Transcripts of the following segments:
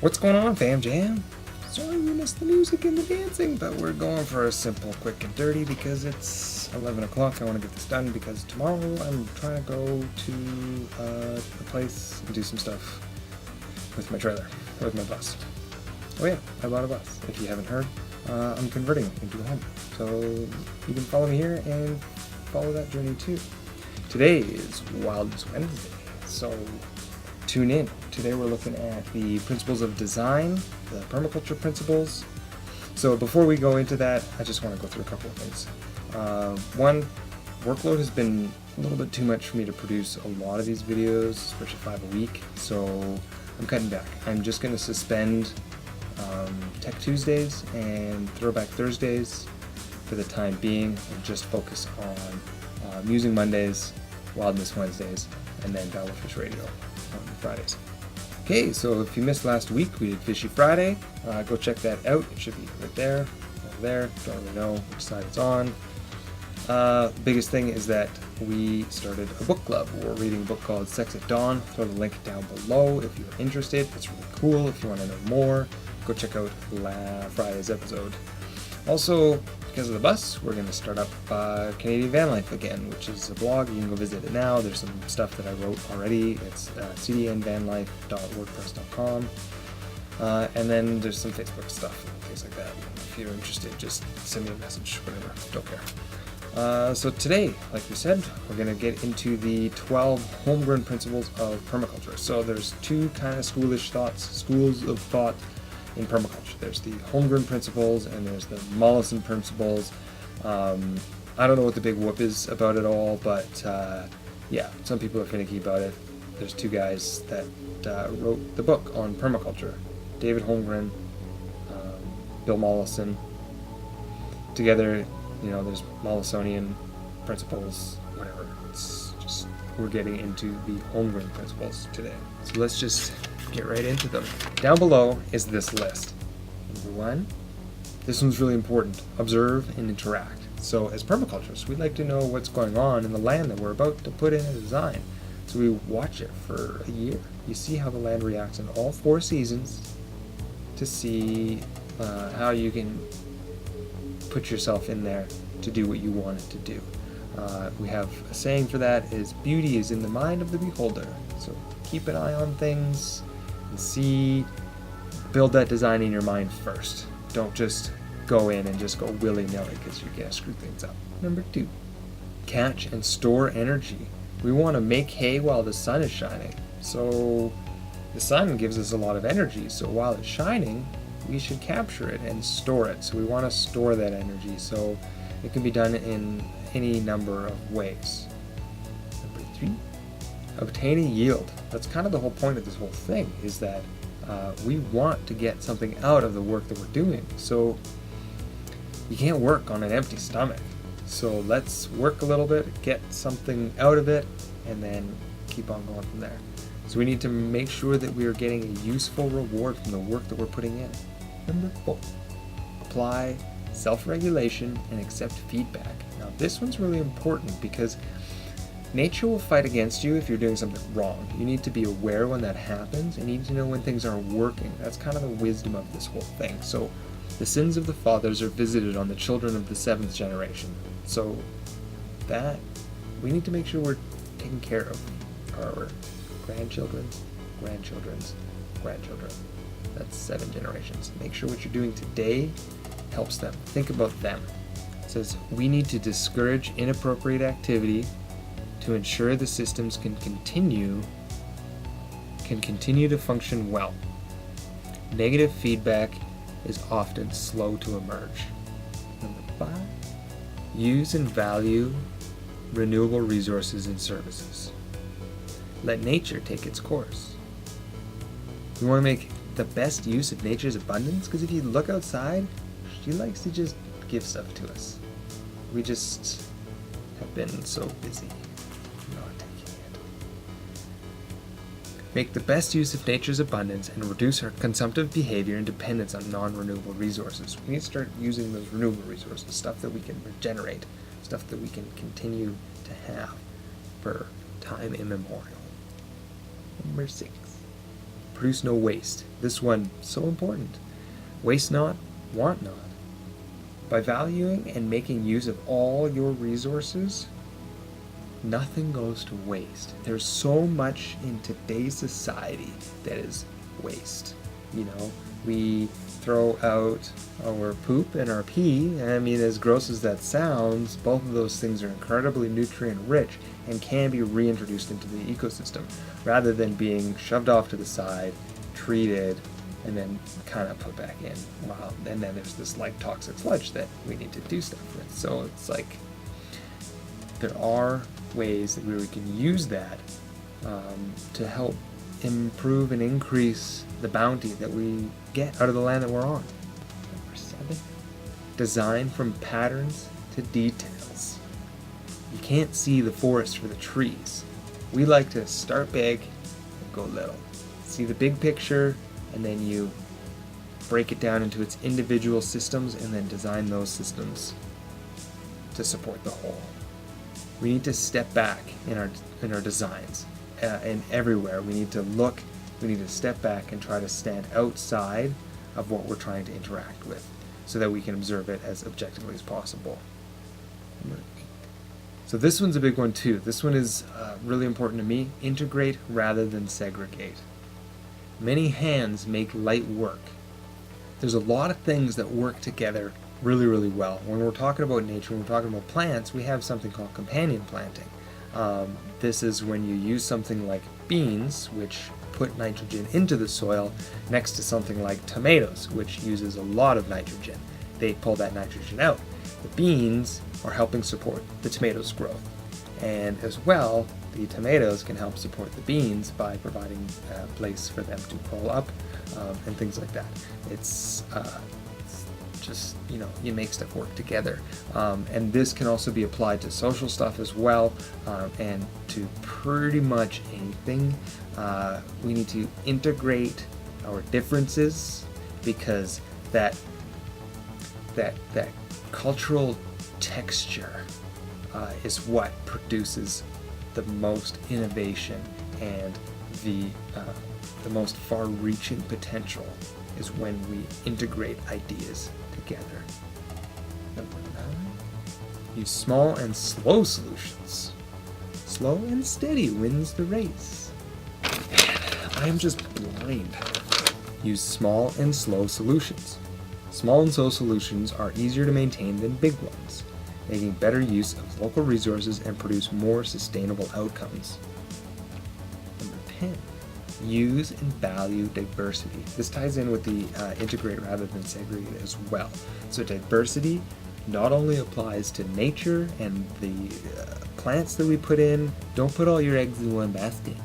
What's going on, fam jam? Sorry we missed the music and the dancing, but we're going for a simple, quick, and dirty because it's 11 o'clock. I want to get this done because tomorrow I'm trying to go to a place and do some stuff with my trailer, or with my bus. Oh yeah, I bought a bus. If you haven't heard, I'm converting it into a home. So you can follow me here and follow that journey too. Today is Wildness Wednesday, so tune in. Today we're looking at the principles of design, the permaculture principles. So before we go into that, I just want to go through a couple of things. One, workload has been a little bit too much for me to produce a lot of these videos, especially 5 a week, so I'm cutting back. I'm just going to suspend Tech Tuesdays and Throwback Thursdays for the time being and just focus on Musing Mondays, Wildness Wednesdays, and then Battlefish Radio on Fridays. Okay, so if you missed last week, we did Fishy Friday. Go check that out. It should be right there, over there. Don't really know which side it's on. Biggest thing is that we started a book club. We're reading a book called Sex at Dawn. Throw the link down below if you're interested. It's really cool. If you want to know more, go check out Friday's episode. Also, because of the bus, we're going to start up Canadian Van Life again, which is a blog. You can go visit it now. There's some stuff that I wrote already. It's cdnvanlife.wordpress.com. And then there's some Facebook stuff, things like that. If you're interested, just send me a message, whatever. Don't care. So today, like we said, we're going to get into the 12 homegrown principles of permaculture. So there's two kind of schools of thought in permaculture. There's the homegrown principles and there's the Mollison principles. I don't know what the big whoop is about it all, but yeah, some people are finicky about it. There's two guys that wrote the book on permaculture, David Holmgren, Bill Mollison. Together, you know, there's Mollisonian principles, whatever. It's just, we're getting into the homegrown principles today. So let's just get right into them. Down below is this list. Number 1, this one's really important. Observe and interact. So as permaculturists, we'd like to know what's going on in the land that we're about to put in a design. So we watch it for a year. You see how the land reacts in all 4 seasons to see how you can put yourself in there to do what you want it to do. We have a saying for that is beauty is in the mind of the beholder. So keep an eye on things and build that design in your mind first. Don't just go in and just go willy-nilly because you're going to screw things up. Number 2, catch and store energy. We want to make hay while the sun is shining. So the sun gives us a lot of energy. So while it's shining, we should capture it and store it. So we want to store that energy. So it can be done in any number of ways. Number 3, obtain a yield. That's kind of the whole point of this whole thing, is that we want to get something out of the work that we're doing. So you can't work on an empty stomach. So let's work a little bit, get something out of it, and then keep on going from there. So we need to make sure that we are getting a useful reward from the work that we're putting in. Number 4, apply self-regulation and accept feedback. Now this one's really important because nature will fight against you if you're doing something wrong. You need to be aware when that happens and you need to know when things aren't working. That's kind of the wisdom of this whole thing. So the sins of the fathers are visited on the children of the 7th generation. So that we need to make sure we're taking care of our grandchildren's grandchildren. That's 7 generations. Make sure what you're doing today helps them. Think about them. It says we need to discourage inappropriate activity to ensure the systems can continue to function well. Negative feedback is often slow to emerge. Number 5, use and value renewable resources and services. Let nature take its course. We want to make the best use of nature's abundance, because if you look outside, she likes to just give stuff to us. We just have been so busy not taking it. Make the best use of nature's abundance and reduce our consumptive behavior and dependence on non-renewable resources. We need to start using those renewable resources, stuff that we can regenerate, stuff that we can continue to have for time immemorial. Number 6, produce no waste. This one, so important. Waste not, want not. By valuing and making use of all your resources, nothing goes to waste. There's so much in today's society that is waste. You know, we throw out our poop and our pee, and I mean, as gross as that sounds, both of those things are incredibly nutrient rich and can be reintroduced into the ecosystem rather than being shoved off to the side, treated, and then kind of put back in. Wow. And then there's this like toxic sludge that we need to do stuff with. So it's like there are ways that we can use that to help improve and increase the bounty that we get out of the land that we're on. Number 7, design from patterns to details. You can't see the forest for the trees. We like to start big and go little. See the big picture, and then you break it down into its individual systems and then design those systems to support the whole. We need to step back in our designs and everywhere. We need to step back and try to stand outside of what we're trying to interact with so that we can observe it as objectively as possible. Number 8. So this one's a big one too. This one is really important to me. Integrate rather than segregate. Many hands make light work. There's a lot of things that work together really, really well. When we're talking about nature, when we're talking about plants, we have something called companion planting. This is when you use something like beans, which put nitrogen into the soil, next to something like tomatoes, which uses a lot of nitrogen. They pull that nitrogen out. The beans are helping support the tomatoes' growth. And as well, the tomatoes can help support the beans by providing a place for them to crawl up and things like that. It's just, you make stuff work together. And this can also be applied to social stuff as well, and to pretty much anything. We need to integrate our differences because that cultural texture is what produces the most innovation and the most far-reaching potential is when we integrate ideas together. Number 9, use small and slow solutions. Slow and steady wins the race. Man, I am just blind. Use small and slow solutions. Small and slow solutions are easier to maintain than big ones, making better use of local resources and produce more sustainable outcomes. Number 10. Use and value diversity. This ties in with the integrate rather than segregate as well. So diversity not only applies to nature and the plants that we put in. Don't put all your eggs in one basket.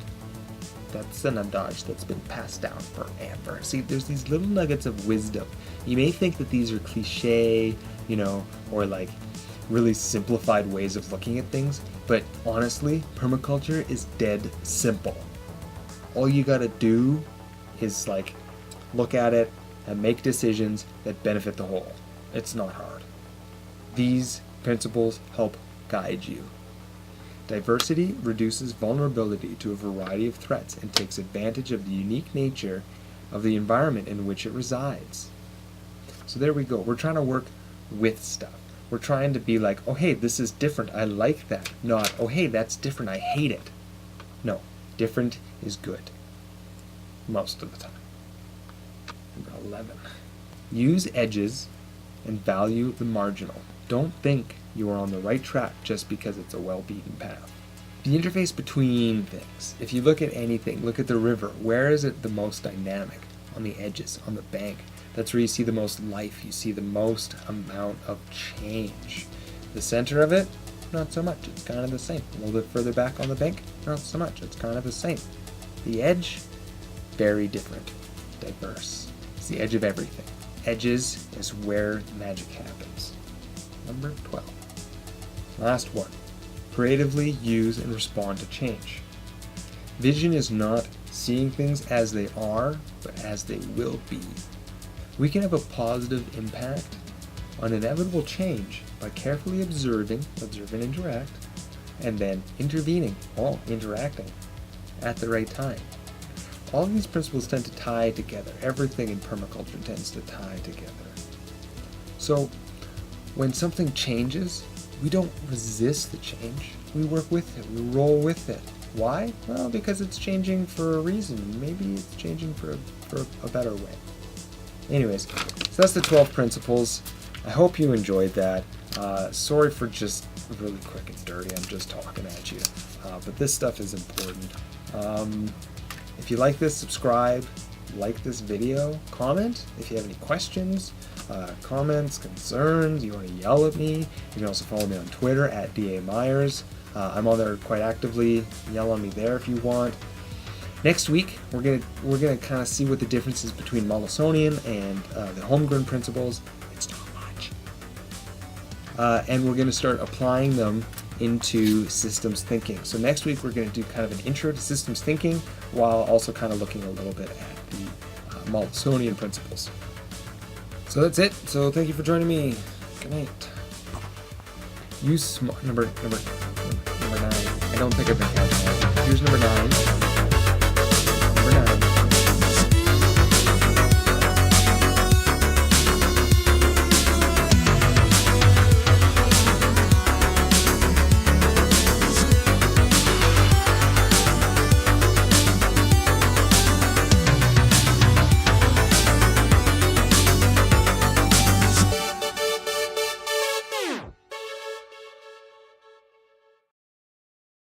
That's an adage that's been passed down forever. See, there's these little nuggets of wisdom. You may think that these are cliche, or like really simplified ways of looking at things, but honestly, permaculture is dead simple. All you gotta do is look at it and make decisions that benefit the whole. It's not hard. These principles help guide you. Diversity reduces vulnerability to a variety of threats and takes advantage of the unique nature of the environment in which it resides. So there we go. We're trying to work with stuff. We're trying to be like, oh hey, this is different, I like that. Not, oh hey, that's different, I hate it. No, different is good. Most of the time. Number 11. Use edges and value the marginal. Don't think you are on the right track just because it's a well-beaten path. The interface between things. If you look at anything, look at the river. Where is it the most dynamic? On the edges, on the bank. That's where you see the most life. You see the most amount of change. The center of it, not so much. It's kind of the same. A little bit further back on the bank, not so much. It's kind of the same. The edge, very different. Diverse. It's the edge of everything. Edges is where magic happens. Number 12. Last one. Creatively use and respond to change. Vision is not seeing things as they are, but as they will be. We can have a positive impact on inevitable change by carefully observe and interact, and then intervening, interacting at the right time. all of these principles tend to tie together. Everything in permaculture tends to tie together. So when something changes, we don't resist the change. We work with it. We roll with it. Why? Well, because it's changing for a reason. Maybe it's changing for a better way. Anyways, so that's the 12 principles. I hope you enjoyed that. Sorry for just really quick and dirty. I'm just talking at you. But this stuff is important. If you like this, subscribe, like this video, comment. If you have any questions, comments, concerns, you want to yell at me, you can also follow me on Twitter at DA Myers. I'm on there quite actively. Yell on me there if you want. Next week, we're gonna kind of see what the difference is between Mollison and the Holmgren principles. It's not much. And we're gonna start applying them into systems thinking. So next week, we're gonna do kind of an intro to systems thinking while also kind of looking a little bit at the Mollisonian principles. So that's it. So thank you for joining me. Good night. Use smart number 9. I don't think I've been counting. Here's number 9. Number 9.